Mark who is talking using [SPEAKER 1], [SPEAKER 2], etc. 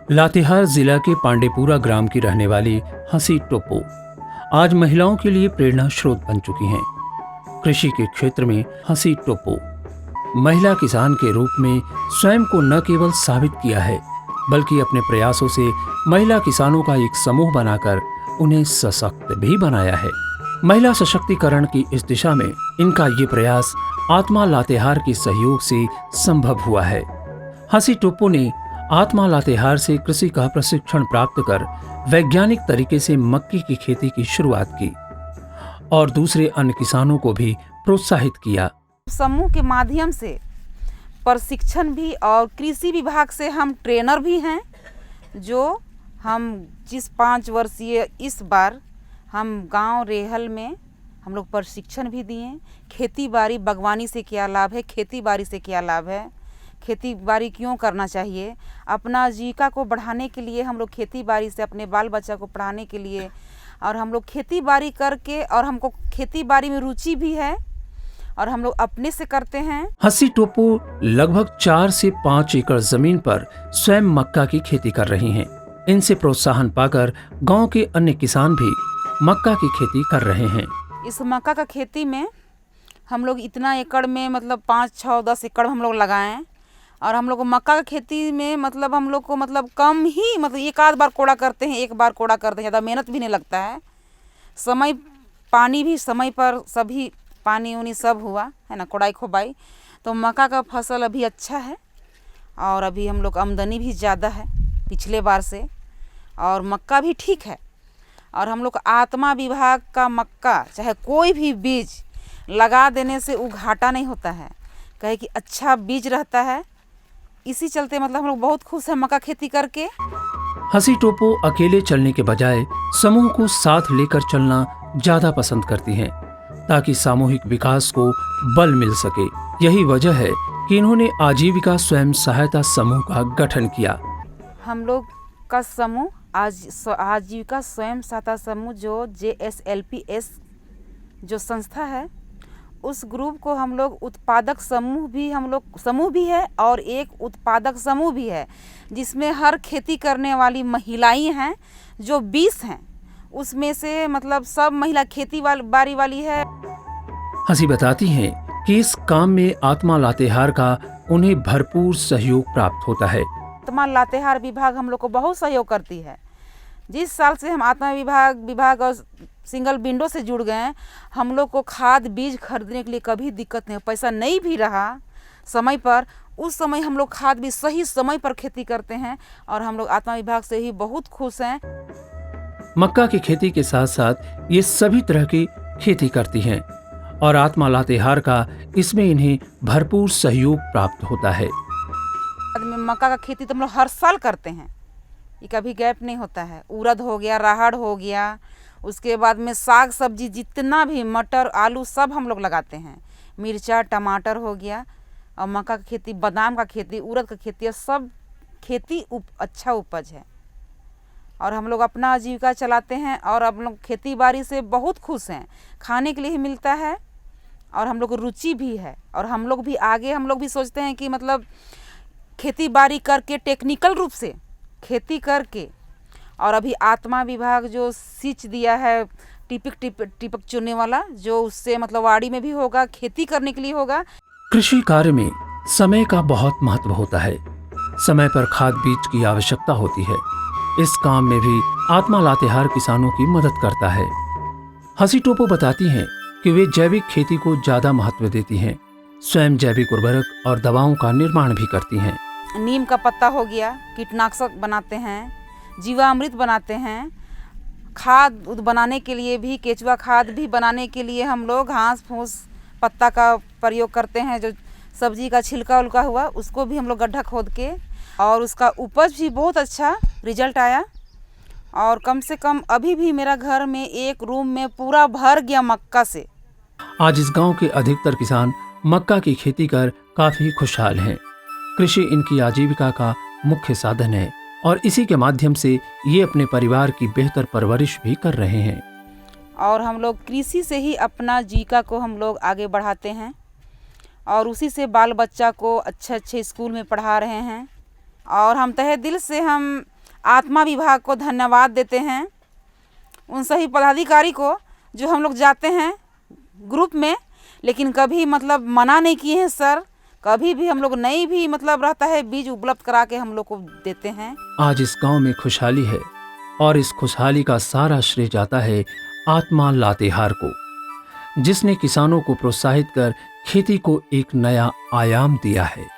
[SPEAKER 1] लातेहार जिला के पांडेपुरा ग्राम की रहने वाली हंसी टोप्पो आज महिलाओं के लिए प्रेरणा स्रोत बन चुकी हैं। कृषि के क्षेत्र में हंसी टोप्पो महिला किसान के रूप में स्वयं को न केवल साबित किया है, बल्कि अपने प्रयासों से महिला किसानों का एक समूह बनाकर उन्हें सशक्त भी बनाया है। महिला सशक्तिकरण की इस दिशा में इनका ये प्रयास आत्मा लातेहार के सहयोग से संभव हुआ है। हंसी टोप्पो ने आत्मा लातेहार से कृषि का प्रशिक्षण प्राप्त कर वैज्ञानिक तरीके से मक्की की खेती की शुरुआत की और दूसरे अन्य किसानों को भी प्रोत्साहित किया।
[SPEAKER 2] समूह के माध्यम से प्रशिक्षण भी और कृषि विभाग से हम ट्रेनर भी हैं, जो हम जिस 5 वर्षीय इस बार हम गांव रेहल में हम लोग प्रशिक्षण भी दिए। खेती बाड़ी बागवानी से क्या लाभ है, खेती बाड़ी से क्या लाभ है, खेती बाड़ी क्यों करना चाहिए, अपना जीविका को बढ़ाने के लिए हम लोग खेती बाड़ी से अपने बाल बच्चा को पढ़ाने के लिए, और हम लोग खेती बाड़ी करके और हमको खेती बाड़ी में रुचि भी है और हम लोग अपने से करते हैं।
[SPEAKER 1] हंसी टोप्पो लगभग 4 से 5 एकड़ जमीन पर स्वयं मक्का की खेती कर रही हैं। इनसे प्रोत्साहन पाकर गांव के अन्य किसान भी मक्का की खेती कर रहे हैं।
[SPEAKER 2] इस मक्का का खेती में हम लोग इतना एकड़ में मतलब 5, 6, 10 एकड़ हम लोग लगाएं, और हम लोग मक्का का खेती में मतलब हम लोग को मतलब कम ही मतलब एक आध बार कोड़ा करते हैं, एक बार कोड़ा करते हैं, ज़्यादा मेहनत भी नहीं लगता है। समय पानी भी समय पर सभी पानी उनी सब हुआ है ना, कोड़ाई खोबाई, तो मक्का का फसल अभी अच्छा है और अभी हम लोग आमदनी भी ज़्यादा है पिछले बार से, और मक्का भी ठीक है। और हम लोग आत्मा विभाग का मक्का चाहे कोई भी बीज लगा देने से वो घाटा नहीं होता है, कहे कि अच्छा बीज रहता है। इसी चलते मतलब हम लोग बहुत खुश हैं मक्का खेती करके।
[SPEAKER 1] हंसी टोप्पो अकेले चलने के बजाय समूह को साथ लेकर चलना ज्यादा पसंद करती हैं, ताकि सामूहिक विकास को बल मिल सके। यही वजह है कि इन्होंने आजीविका स्वयं सहायता समूह का गठन किया।
[SPEAKER 2] हम लोग का समूह आजीविका स्वयं सहायता समूह जो JSLPS जो संस्था है, उस ग्रुप को हम लोग उत्पादक समूह भी है और एक उत्पादक समूह भी है, जिसमें हर खेती करने वाली महिलाएं हैं जो 20 हैं। उसमें से मतलब सब महिला खेती बाड़ी वाली है।
[SPEAKER 1] हंसी बताती हैं कि इस काम में आत्मा लातेहार का उन्हें भरपूर सहयोग प्राप्त होता है।
[SPEAKER 2] आत्मा लातेहार विभाग हम लोग को बहुत सहयोग करती है। जिस साल से हम आत्मा विभाग और सिंगल विंडो से जुड़ गए, हम लोग को खाद बीज खरीदने के लिए कभी दिक्कत नहीं, पैसा नहीं भी रहा समय पर, उस समय हम लोग खाद बीज सही समय पर खेती करते हैं और हम लोग आत्मा विभाग से ही बहुत खुश हैं।
[SPEAKER 1] मक्का की खेती के साथ साथ ये सभी तरह की खेती करती हैं और आत्मा लातेहार का इसमें इन्हें भरपूर सहयोग प्राप्त होता है।
[SPEAKER 2] मक्का का खेती तो हम लोग हर साल करते हैं, ये कभी गैप नहीं होता है। उड़द हो गया, राहड़ हो गया, उसके बाद में साग सब्जी जितना भी मटर आलू सब हम लोग लगाते हैं, मिर्चा टमाटर हो गया, और मक्का का खेती, बादाम का खेती, उड़द का खेती, सब खेती अच्छा उपज है और हम लोग अपना आजीविका चलाते हैं और हम लोग खेती बाड़ी से बहुत खुश हैं। खाने के लिए ही मिलता है और हम लोग को रुचि भी है, और हम लोग भी आगे हम लोग भी सोचते हैं कि मतलब खेती बाड़ी करके टेक्निकल रूप से खेती करके, और अभी आत्मा विभाग जो सींच दिया है टिपक चुनने वाला, जो उससे मतलब वाड़ी में भी होगा, खेती करने के लिए होगा।
[SPEAKER 1] कृषि कार्य में समय का बहुत महत्व होता है। समय पर खाद बीज की आवश्यकता होती है। इस काम में भी आत्मा लातेहार किसानों की मदद करता है। हंसी टोप्पो बताती हैं कि वे जैविक खेती को ज्यादा महत्व देती हैं। स्वयं जैविक उर्वरक और दवाओं का निर्माण भी करती हैं।
[SPEAKER 2] नीम का पत्ता हो गया, कीटनाशक बनाते हैं, जीवामृत बनाते हैं, खाद बनाने के लिए भी, केचुआ खाद भी बनाने के लिए हम लोग घास फूस पत्ता का प्रयोग करते हैं। जो सब्जी का छिलका उलका हुआ उसको भी हम लोग गड्ढा खोद के, और उसका उपज भी बहुत अच्छा रिजल्ट आया। और कम से कम अभी भी मेरा घर में एक रूम में पूरा भर गया मक्का से।
[SPEAKER 1] आज इस गांव के अधिकतर किसान मक्का की खेती कर काफी खुशहाल हैं। कृषि इनकी आजीविका का मुख्य साधन है और इसी के माध्यम से ये अपने परिवार की बेहतर परवरिश भी कर रहे हैं।
[SPEAKER 2] और हम लोग कृषि से ही अपना जीविका को हम लोग आगे बढ़ाते हैं और उसी से बाल बच्चा को अच्छे अच्छे स्कूल में पढ़ा रहे हैं। और हम तहे दिल से हम आत्मा विभाग को धन्यवाद देते हैं, उन सभी पदाधिकारी को जो हम लोग जाते हैं ग्रुप में, लेकिन कभी मतलब मना नहीं किए हैं सर। कभी भी हम लोग नहीं भी मतलब रहता है बीज उपलब्ध करा के हम लोग को देते हैं।
[SPEAKER 1] आज इस गांव में खुशहाली है और इस खुशहाली का सारा श्रेय जाता है आत्मा लातेहार को, जिसने किसानों को प्रोत्साहित कर खेती को एक नया आयाम दिया है।